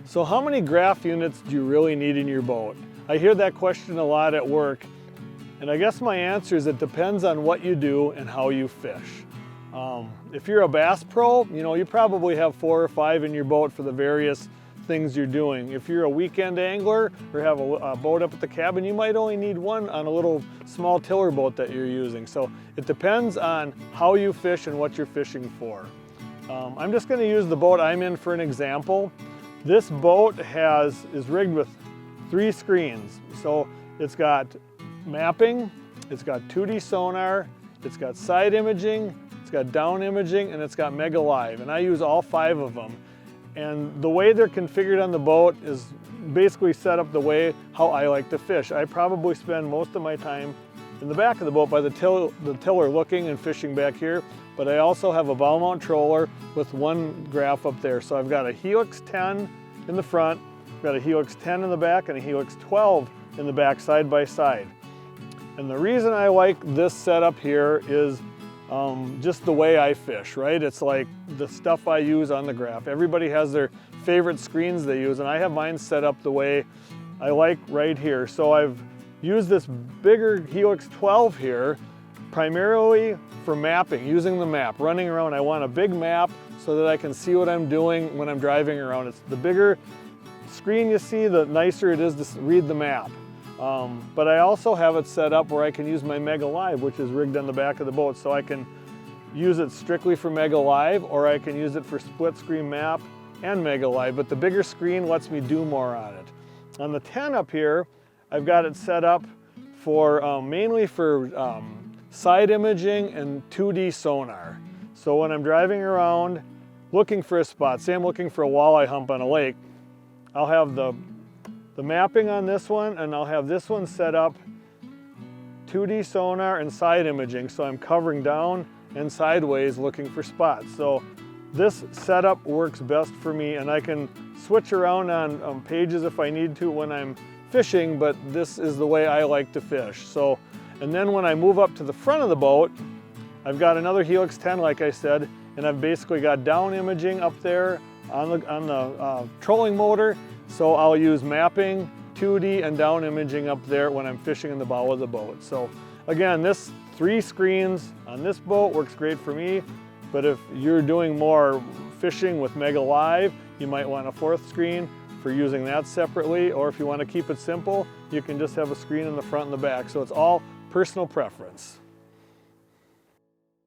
So how many graph units do you really need in your boat? I hear that question a lot at work, and I guess my answer is it depends on what you do and how you fish. If you're a bass pro, you probably have 4 or 5 in your boat for the various things you're doing. If you're a weekend angler or have a boat up at the cabin, you might only need one on a little small tiller boat that you're using. So it depends on how you fish and what you're fishing for. I'm just going to use the boat I'm in for an example. This boat is rigged with 3 screens. So it's got mapping, it's got 2D sonar, it's got side imaging, it's got down imaging, and it's got Mega Live. And I use all 5 of them. And the way they're configured on the boat is basically set up the way how I like to fish. I probably spend most of my time in the back of the boat by the tiller looking and fishing back here. But I also have a bow mount troller with 1 graph up there. So I've got a Helix 10 in the front, I've got a Helix 10 in the back, and a Helix 12 in the back side by side. And the reason I like this setup here is just the way I fish, right? It's like the stuff I use on the graph. Everybody has their favorite screens they use, and I have mine set up the way I like right here. So I've used this bigger Helix 12 here primarily for mapping, using the map, running around. I want a big map so that I can see what I'm doing when I'm driving around. It's the bigger screen you see, the nicer it is to read the map. But I also have it set up where I can use my Mega Live, which is rigged on the back of the boat. So I can use it strictly for Mega Live, or I can use it for split screen map and Mega Live, but the bigger screen lets me do more on it. On the 10 up here, I've got it set up for mainly for side imaging and 2D sonar. So when I'm driving around looking for a spot, say I'm looking for a walleye hump on a lake, I'll have the mapping on this one, and I'll have this one set up 2D sonar and side imaging, so I'm covering down and sideways looking for spots. So this setup works best for me, and I can switch around on pages if I need to when I'm fishing, but this is the way I like to fish. So, and then when I move up to the front of the boat, I've got another Helix 10, like I said, and I've basically got down imaging up there on the trolling motor. So I'll use mapping, 2D, and down imaging up there when I'm fishing in the bow of the boat. So again, this 3 screens on this boat works great for me, but if you're doing more fishing with Mega Live, you might want a 4th screen for using that separately, or if you want to keep it simple, you can just have a screen in the front and the back. So it's all personal preference.